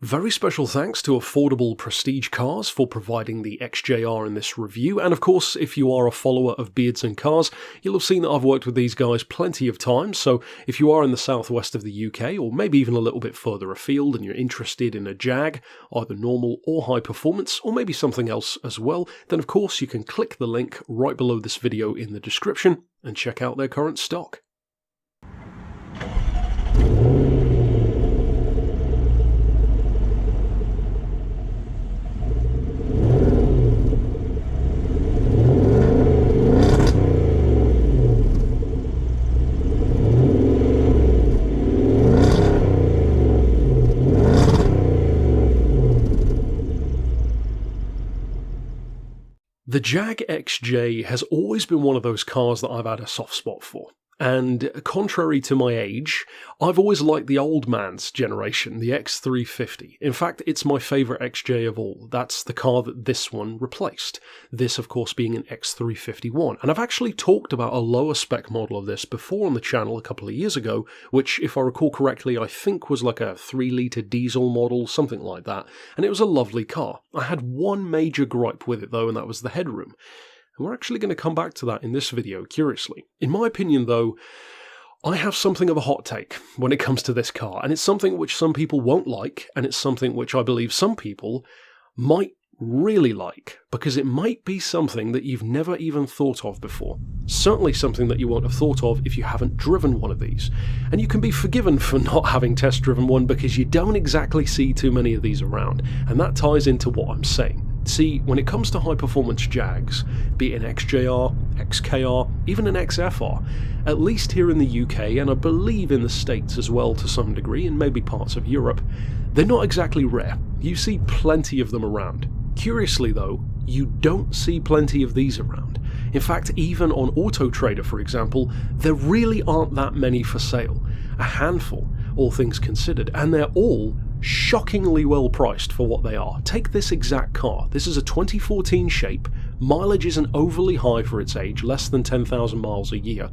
Very special thanks to Affordable Prestige Cars for providing the XJR in this review, and of course, if you are a follower of Beards and Cars, you'll have seen that I've worked with these guys plenty of times, so if you are in the southwest of the UK, or maybe even a little bit further afield, and you're interested in a Jag, either normal or high performance, or maybe something else as well, then of course you can click the link right below this video in the description, and check out their current stock. The Jag XJ has always been one of those cars that I've had a soft spot for. And contrary to my age, I've always liked the old man's generation, the X350. In fact, it's my favourite XJ of all. That's the car that this one replaced. This, of course, being an X351. And I've actually talked about a lower spec model of this before on the channel a couple of years ago, which, if I recall correctly, I think was like a 3-litre diesel model, something like that. And it was a lovely car. I had one major gripe with it, though, and that was the headroom. And we're actually going to come back to that in this video, curiously. In my opinion, though, I have something of a hot take when it comes to this car, and it's something which some people won't like, and it's something which I believe some people might really like, because it might be something that you've never even thought of before. Certainly something that you won't have thought of if you haven't driven one of these. And you can be forgiven for not having test-driven one because you don't exactly see too many of these around, and that ties into what I'm saying. See, when it comes to high-performance Jags, be it an XJR, XKR, even an XFR, at least here in the UK, and I believe in the States as well to some degree, and maybe parts of Europe, they're not exactly rare. You see plenty of them around. Curiously though, you don't see plenty of these around. In fact, even on Auto Trader, for example, there really aren't that many for sale. A handful, all things considered, and they're all shockingly well priced for what they are. Take this exact car. This is a 2014 shape, mileage isn't overly high for its age, less than 10,000 miles a year,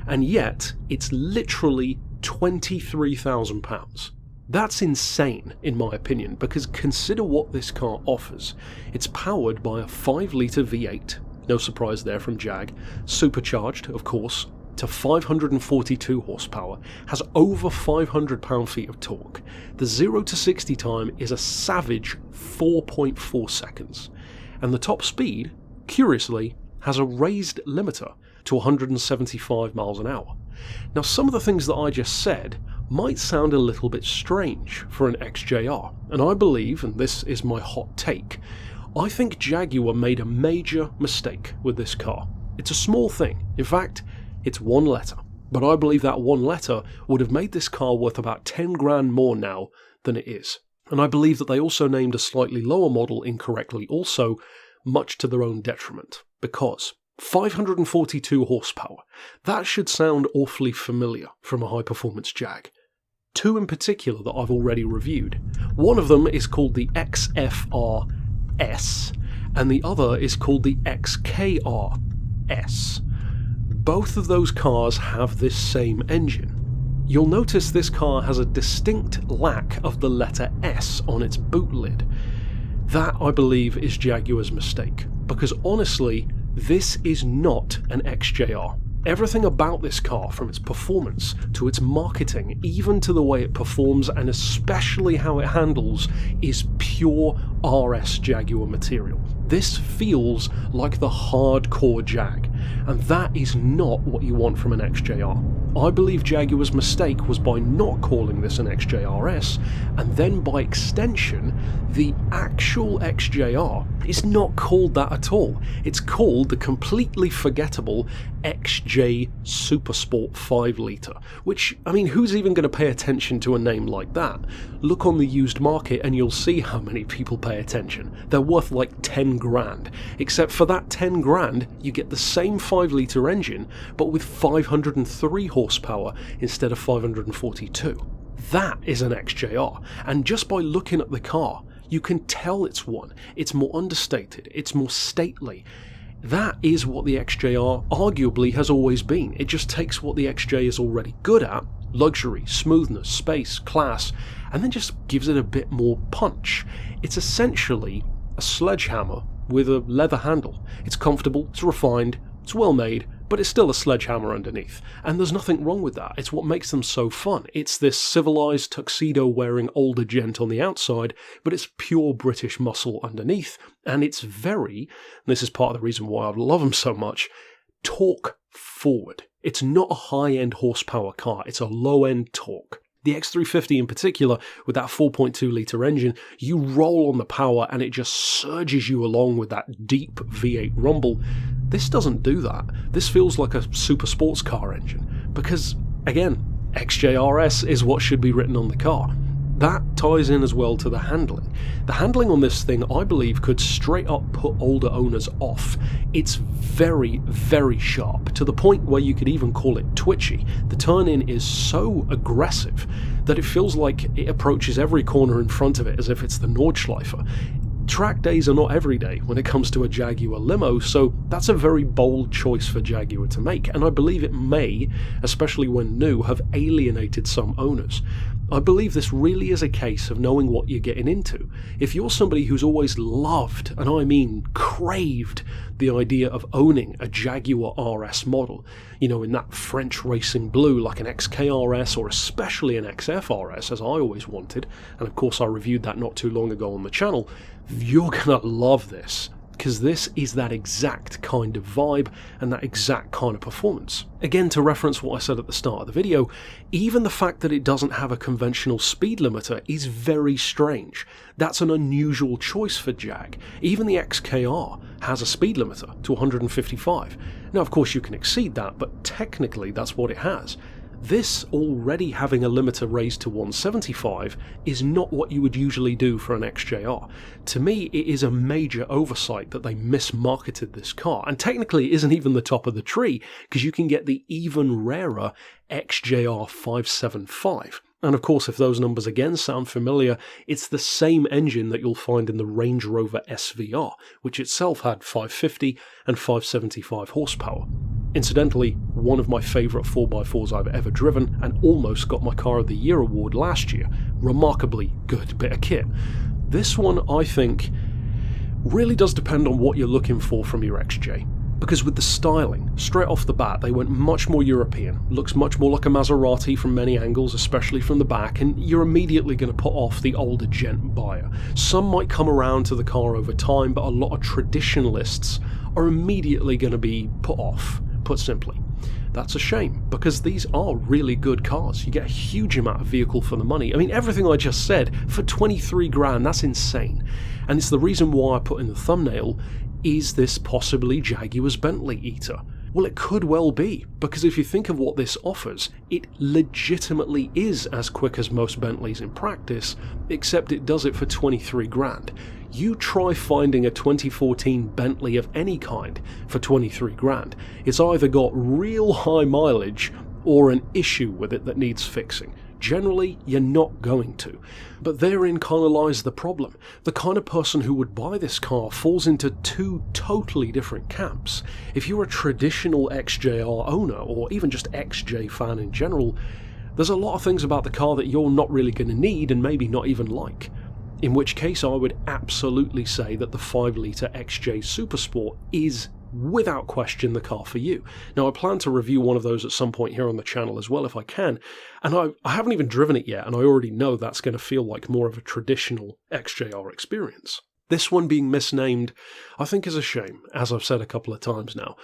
and yet it's literally £23,000. That's insane, in my opinion, because consider what this car offers. It's powered by a 5-litre V8, no surprise there from Jag, supercharged, of course, to 542 horsepower, has over 500 pound-feet of torque. The 0 to 60 time is a savage 4.4 seconds, and the top speed, curiously, has a raised limiter to 175 miles an hour. Now, some of the things that I just said might sound a little bit strange for an XJR, and I believe, and this is my hot take, I think Jaguar made a major mistake with this car. It's a small thing. In fact, it's one letter, but I believe that one letter would have made this car worth about 10 grand more now than it is. And I believe that they also named a slightly lower model incorrectly also, much to their own detriment, because 542 horsepower, that should sound awfully familiar from a high-performance Jag. Two in particular that I've already reviewed. One of them is called the XFRS, and the other is called the XKRS. Both of those cars have this same engine. You'll notice this car has a distinct lack of the letter S on its boot lid. That, I believe, is Jaguar's mistake, because honestly, this is not an XJR. Everything about this car, from its performance to its marketing, even to the way it performs and especially how it handles, is pure RS Jaguar material. This feels like the hardcore Jag, and that is not what you want from an XJR. I believe Jaguar's mistake was by not calling this an XJRS, and then by extension, the actual XJR is not called that at all. It's called the completely forgettable XJ Supersport 5-litre, which, I mean, who's even going to pay attention to a name like that? Look on the used market and you'll see how many people pay attention. They're worth like 10 grand, except for that 10 grand, you get the same 5-litre engine, but with 503 horsepower instead of 542. That is an XJR, and just by looking at the car, you can tell it's one. It's more understated, it's more stately. That is what the XJR arguably has always been. It just takes what the XJ is already good at, luxury, smoothness, space, class, and then just gives it a bit more punch. It's essentially a sledgehammer with a leather handle. It's comfortable, it's refined, it's well made, but it's still a sledgehammer underneath. And there's nothing wrong with that. It's what makes them so fun. It's this civilized, tuxedo-wearing older gent on the outside, but it's pure British muscle underneath. And it's very, and this is part of the reason why I love them so much, torque forward. It's not a high-end horsepower car, it's a low-end torque. The X350 in particular, with that 4.2 litre engine, you roll on the power and it just surges you along with that deep V8 rumble. This doesn't do that. This feels like a super sports car engine because, again, XJRS is what should be written on the car. That ties in as well to the handling. The handling on this thing, I believe, could straight up put older owners off. It's very, very sharp, to the point where you could even call it twitchy. The turn-in is so aggressive that it feels like it approaches every corner in front of it as if it's the Nordschleife. Track days are not every day when it comes to a Jaguar limo, so that's a very bold choice for Jaguar to make, and I believe it may, especially when new, have alienated some owners. I believe this really is a case of knowing what you're getting into. If you're somebody who's always loved, and I mean craved, the idea of owning a Jaguar RS model, in that French racing blue like an XKRS or especially an XFRS, as I always wanted, and of course I reviewed that not too long ago on the channel, you're gonna love this. Because this is that exact kind of vibe and that exact kind of performance. Again, to reference what I said at the start of the video, even the fact that it doesn't have a conventional speed limiter is very strange. That's an unusual choice for Jag. Even the XKR has a speed limiter to 155. Now, of course, you can exceed that, but technically that's what it has. This already having a limiter raised to 175 is not what you would usually do for an XJR. To me, it is a major oversight that they mismarketed this car, and technically it isn't even the top of the tree, because you can get the even rarer XJR 575. And of course, if those numbers again sound familiar, it's the same engine that you'll find in the Range Rover SVR, which itself had 550 and 575 horsepower. Incidentally, one of my favourite 4x4s I've ever driven, and almost got my Car of the Year award last year. Remarkably good bit of kit. This one, I think, really does depend on what you're looking for from your XJ. Because with the styling, straight off the bat, they went much more European. Looks much more like a Maserati from many angles, especially from the back, and you're immediately going to put off the older gent buyer. Some might come around to the car over time, but a lot of traditionalists are immediately going to be put off. Put simply, that's a shame, because these are really good cars. You get a huge amount of vehicle for the money. I mean, everything I just said, for 23 grand, that's insane. And it's the reason why I put in the thumbnail, is this possibly Jaguar's Bentley Eater? Well, it could well be, because if you think of what this offers, it legitimately is as quick as most Bentleys in practice, except it does it for 23 grand. You try finding a 2014 Bentley of any kind for 23 grand. It's either got real high mileage or an issue with it that needs fixing. Generally, you're not going to. But therein kind of lies the problem. The kind of person who would buy this car falls into two totally different camps. If you're a traditional XJR owner, or even just XJ fan in general, there's a lot of things about the car that you're not really going to need and maybe not even like. In which case I would absolutely say that the 5-litre XJ Supersport is without question the car for you. Now, I plan to review one of those at some point here on the channel as well if I can, and I haven't even driven it yet, and I already know that's going to feel like more of a traditional XJR experience. This one being misnamed, I think, is a shame, as I've said a couple of times now.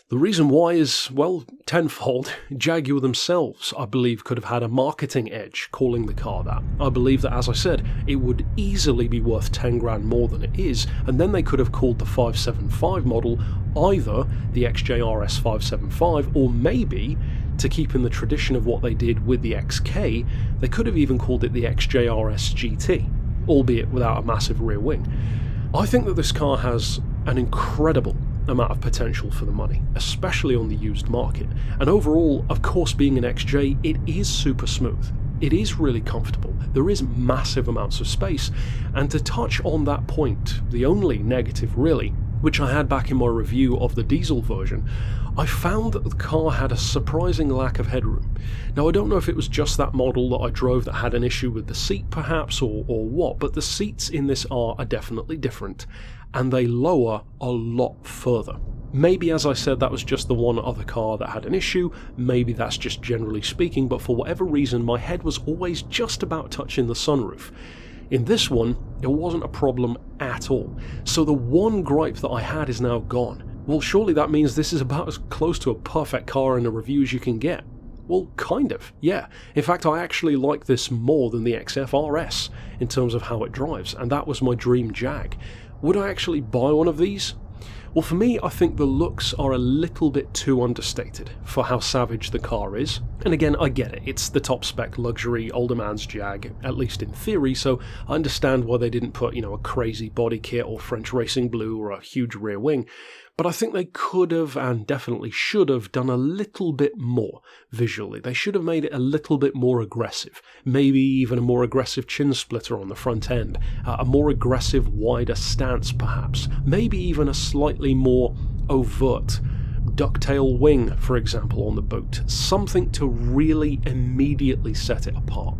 The reason why is, well, tenfold. Jaguar themselves, I believe, could have had a marketing edge calling the car that. I believe that, as I said, it would easily be worth 10 grand more than it is, and then they could have called the 575 model either the XJRS 575, or maybe, to keep in the tradition of what they did with the XK, they could have even called it the XJRS GT, albeit without a massive rear wing. I think that this car has an incredible amount of potential for the money, especially on the used market. And overall, of course, being an XJ, it is super smooth. It is really comfortable. There is massive amounts of space. And to touch on that point, the only negative really, which I had back in my review of the diesel version, I found that the car had a surprising lack of headroom. Now, I don't know if it was just that model that I drove that had an issue with the seat perhaps, or what, but the seats in this are definitely different, and they lower a lot further. Maybe, as I said, that was just the one other car that had an issue, maybe that's just generally speaking, but for whatever reason my head was always just about touching the sunroof. In this one, it wasn't a problem at all, so the one gripe that I had is now gone. Well, surely that means this is about as close to a perfect car in a review as you can get. Well, kind of, yeah. In fact, I actually like this more than the XFRS in terms of how it drives, and that was my dream Jag. Would I actually buy one of these? Well, for me, I think the looks are a little bit too understated for how savage the car is. And again, I get it, it's the top spec luxury older man's Jag, at least in theory, so I understand why they didn't put, a crazy body kit or French racing blue or a huge rear wing. But I think they could have, and definitely should have, done a little bit more visually. They should have made it a little bit more aggressive. Maybe even a more aggressive chin splitter on the front end. A more aggressive, wider stance, perhaps. Maybe even a slightly more overt ducktail wing, for example, on the boot. Something to really immediately set it apart.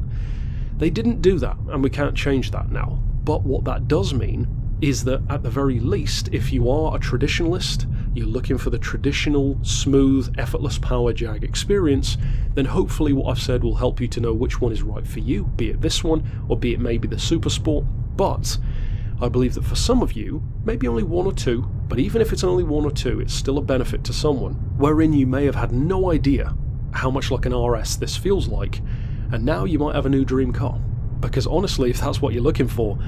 They didn't do that, and we can't change that now. But what that does mean is that at the very least, if you are a traditionalist, you're looking for the traditional, smooth, effortless power Jag experience, then hopefully what I've said will help you to know which one is right for you, be it this one, or be it maybe the Super Sport. But I believe that for some of you, maybe only one or two, but even if it's only one or two, it's still a benefit to someone, wherein you may have had no idea how much like an RS this feels like, and now you might have a new dream car. Because honestly, if that's what you're looking for,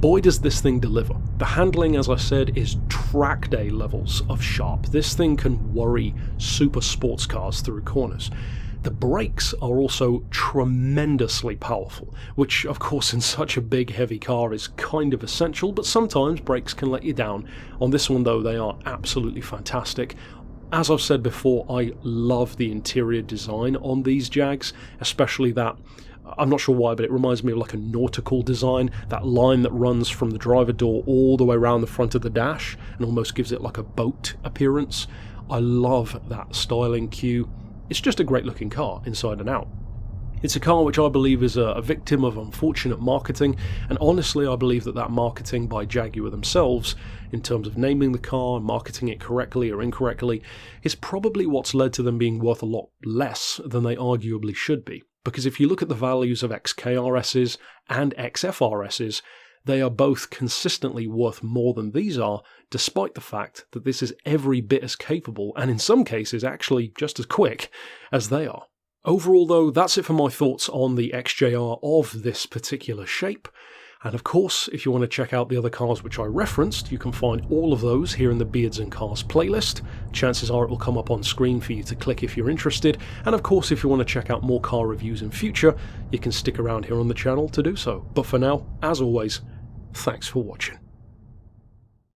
boy does this thing deliver. The handling, as I said, is track day levels of sharp. This thing can worry super sports cars through corners. The brakes are also tremendously powerful, which of course in such a big heavy car is kind of essential, but sometimes brakes can let you down. On this one though, they are absolutely fantastic. As I've said before, I love the interior design on these Jags, especially that, I'm not sure why, but it reminds me of like a nautical design, that line that runs from the driver door all the way around the front of the dash and almost gives it like a boat appearance. I love that styling cue. It's just a great looking car inside and out. It's a car which I believe is a victim of unfortunate marketing, and honestly I believe that marketing by Jaguar themselves, in terms of naming the car, marketing it correctly or incorrectly, is probably what's led to them being worth a lot less than they arguably should be. Because if you look at the values of XKRSs and XFRSs, they are both consistently worth more than these are, despite the fact that this is every bit as capable, and in some cases actually just as quick, as they are. Overall though, that's it for my thoughts on the XJR of this particular shape. And of course, if you want to check out the other cars which I referenced, you can find all of those here in the Beards and Cars playlist. Chances are it will come up on screen for you to click if you're interested. And of course, if you want to check out more car reviews in future, you can stick around here on the channel to do so. But for now, as always, thanks for watching.